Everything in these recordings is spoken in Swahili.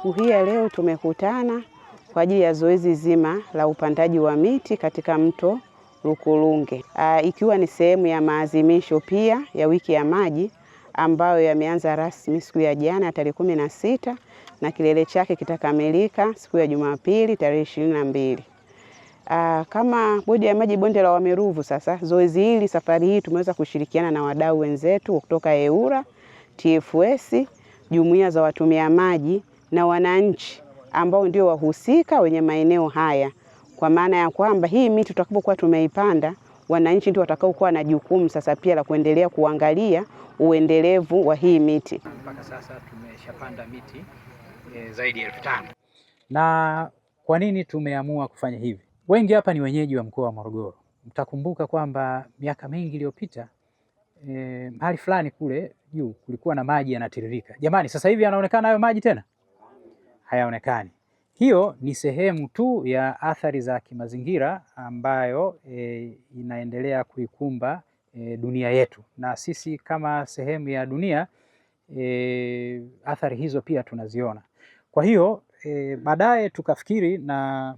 Siku hii ya leo tumekutana kwa ajili ya zoezi zima la upandaji wa miti katika mto Lukulunge. Ikiwa ni sehemu ya maadhimisho pia ya wiki ya maji ambayo yameanza rasmi siku ya jana tarehe 16 na kilele chake kitakamilika siku ya Jumapili tarehe 22. Kama bodi ya maji bonde la Wamiruvu, sasa zoezi hili safari hii tumeweza kushirikiana na wadau wenzetu kutoka EWURA, TFS, jumuiya za watumia maji na wananchi ambao ndio wahusika wenye maeneo haya, kwa maana ya kwamba hii miti tutakapokuwa tumeipanda, wananchi ndio watakaokuwa na jukumu sasa pia la kuendelea kuangalia uendelevu wa hii miti. Mpaka sasa tumeshapanda miti zaidi ya 5,000. Na kwa nini tumeamua kufanya hivi? Wengi hapa ni wenyeji wa mkoa wa Morogoro. Mtakumbuka kwamba miaka mingi iliyopita mahali fulani kule juu kulikuwa na maji yanatiririka. Jamani, sasa hivi yanaonekana hayo maji tena? Hayaonekani. Hiyo ni sehemu tu ya athari za kimazingira ambayo inaendelea kuikumba dunia yetu, na sisi kama sehemu ya dunia athari hizo pia tunaziona. Kwa hiyo baadaye tukafikiri na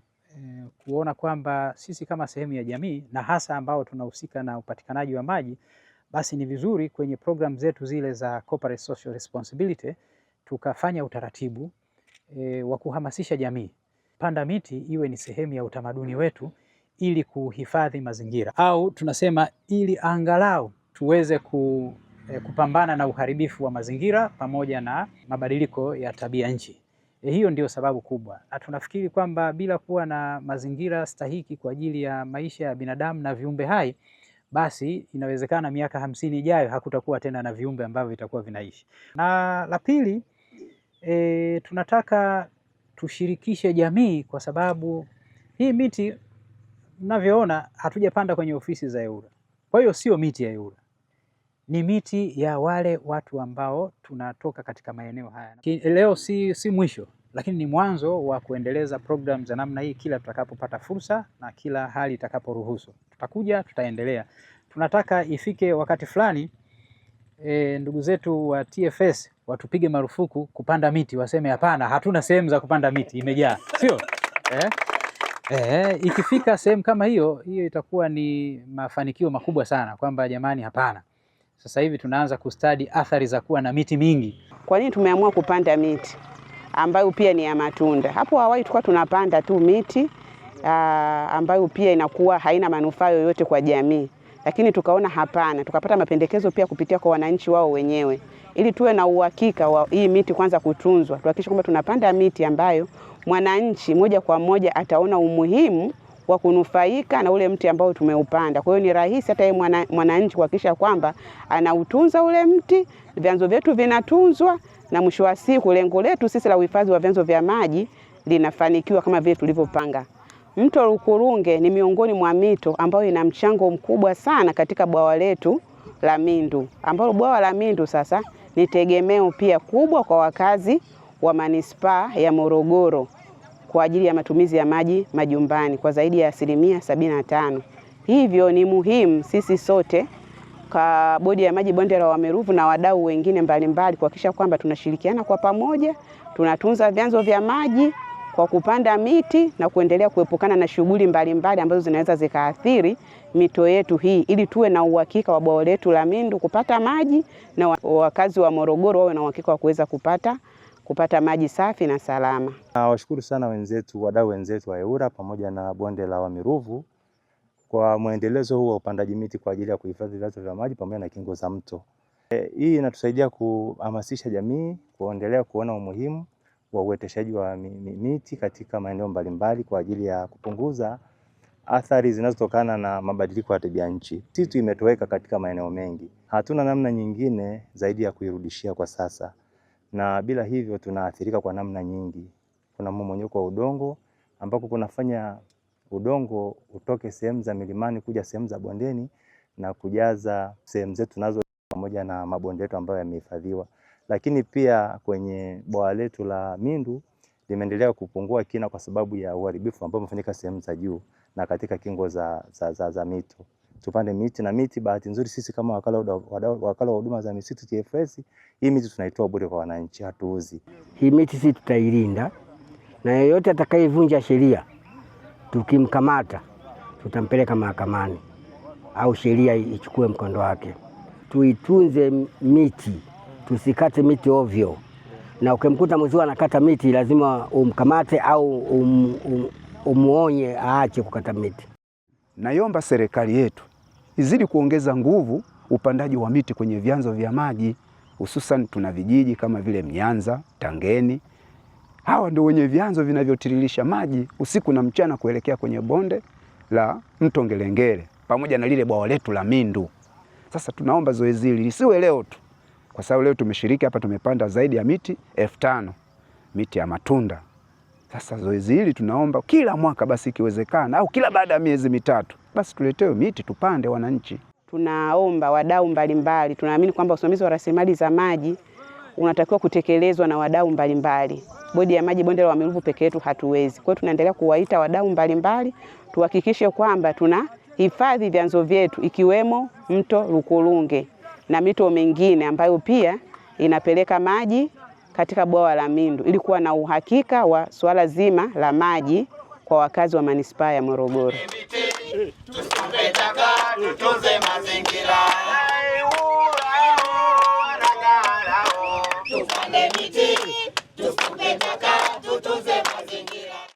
kuona kwamba sisi kama sehemu ya jamii na hasa ambao tunahusika na upatikanaji wa maji, basi ni vizuri kwenye program zetu zile za corporate social responsibility tukafanya utaratibu wa kuhamasisha jamii panda miti iwe ni sehemu ya utamaduni wetu, ili kuhifadhi mazingira, au tunasema ili angalau tuweze kupambana na uharibifu wa mazingira pamoja na mabadiliko ya tabia nchi. Hiyo ndio sababu kubwa, na tunafikiri kwamba bila kuwa na mazingira stahiki kwa ajili ya maisha ya binadamu na viumbe hai, basi inawezekana miaka 50 ijayo hakutakuwa tena na viumbe ambavyo vitakuwa vinaishi. Na la pili, tunataka tushirikishe jamii, kwa sababu hii miti mnavyoona hatujapanda kwenye ofisi za EWURA. Kwa hiyo sio miti ya EWURA, ni miti ya wale watu ambao tunatoka katika maeneo haya. Leo si mwisho, lakini ni mwanzo wa kuendeleza program za namna hii kila tutakapopata fursa na kila hali itakaporuhusu. Tutakuja, tutaendelea. Tunataka ifike wakati fulani ndugu zetu wa TFS watupige marufuku kupanda miti, waseme hapana, hatuna sehemu za kupanda miti, imejaa. Sio? Ikifika sehemu kama hiyo itakuwa ni mafanikio makubwa sana, kwamba jamani, hapana. Sasa hivi tunaanza kustadi athari za kuwa na miti mingi. Kwa nini tumeamua kupanda miti ambayo pia ni ya matunda? Hapo awali tulikuwa tunapanda tu miti ambayo pia inakuwa haina manufaa yoyote kwa jamii, lakini tukaona hapana, tukapata mapendekezo pia kupitia kwa wananchi wao wenyewe, ili tuwe na uhakika wa hii miti kwanza kutunzwa. Tuhakikishe kwamba tunapanda miti ambayo mwananchi moja kwa moja ataona umuhimu wa kunufaika na ule mti ambao tumeupanda. Kwa hiyo ni rahisi hata yeye mwananchi kuhakikisha kwamba anautunza ule mti, vyanzo vyetu vinatunzwa, na mwisho wa siku lengo letu sisi la uhifadhi wa vyanzo vya maji linafanikiwa kama vile tulivyopanga. Mto Lukulunge ni miongoni mwa mito ambayo ina mchango mkubwa sana katika bwawa letu la Mindu, ambalo bwawa la Mindu sasa ni tegemeo pia kubwa kwa wakazi wa manispaa ya Morogoro kwa ajili ya matumizi ya maji majumbani kwa zaidi ya 75%. Hivyo ni muhimu sisi sote kwa bodi ya maji bonde la Wamiruvu na wadau wengine mbalimbali kuhakikisha kwamba tunashirikiana kwa pamoja, tunatunza vyanzo vya maji kwa kupanda miti na kuendelea kuepukana na shughuli mbalimbali ambazo zinaweza zikaathiri mito yetu hii, ili tuwe na uhakika wa bwawa letu la Mindu kupata maji na wakazi wa Morogoro wawe na uhakika wa kuweza kupata maji safi na salama. Nawashukuru sana wenzetu, wadau wenzetu wa EWURA pamoja na bonde la Wamiruvu kwa muendelezo huu wa upandaji miti kwa ajili ya kuhifadhi vyanzo vya maji pamoja na kingo za mto. Hii inatusaidia kuhamasisha jamii kuendelea kuona umuhimu wa uoteshaji wa miti katika maeneo mbalimbali kwa ajili ya kupunguza athari zinazotokana na mabadiliko ya tabia nchi. Misitu imetoweka katika maeneo mengi. Hatuna namna nyingine zaidi ya kuirudishia kwa sasa, na bila hivyo tunaathirika kwa namna nyingi. Kuna mmomonyoko wa udongo ambako kunafanya udongo utoke sehemu za milimani kuja sehemu za bondeni na kujaza sehemu zetu nazo pamoja na mabonde yetu ambayo yamehifadhiwa. Lakini pia kwenye bwawa letu la Mindu limeendelea kupungua kina kwa sababu ya uharibifu ambao umefanyika sehemu za juu na katika kingo za mito. tupande miti, na miti bahati nzuri sisi kama wakala wa huduma za misitu TFS, hii miti tunaitoa bure kwa wananchi, hatuuzi. Hii miti sisi tutailinda, na yeyote atakayevunja sheria tukimkamata tutampeleka mahakamani au sheria ichukue mkondo wake. Tuitunze miti, tusikate miti ovyo, na ukimkuta mzee anakata miti lazima umkamate au umuonye aache kukata miti. Naiomba serikali yetu izidi kuongeza nguvu upandaji wa miti kwenye vyanzo vya maji, hususan tuna vijiji kama vile Mnyanza, Tangeni. Hawa ndio wenye vyanzo vinavyotiririsha maji usiku na mchana kuelekea kwenye bonde la mto Ngelengele pamoja na lile bwawa letu la Mindu. Sasa tunaomba zoezi hili lisiwe leo tu, kwa sababu leo tumeshiriki hapa, tumepanda zaidi ya miti 5000 miti ya matunda. Sasa zoezi hili tunaomba kila mwaka basi ikiwezekana, au kila baada ya miezi mitatu basi tuletewe miti tupande wananchi. Tunaomba wadau mbalimbali, tunaamini kwamba usimamizi wa rasilimali za maji unatakiwa kutekelezwa na wadau mbalimbali. Bodi ya maji bonde la Wamiruvu peke yetu hatuwezi. Kwa hiyo tunaendelea kuwaita wadau mbalimbali tuhakikishe kwamba tuna hifadhi vyanzo vyetu ikiwemo mto Lukulunge na mito mingine ambayo pia inapeleka maji katika bwawa la Mindu ili kuwa na uhakika wa swala zima la maji kwa wakazi wa manispaa ya Morogoro. Tusipe taka, tutunze mazingira.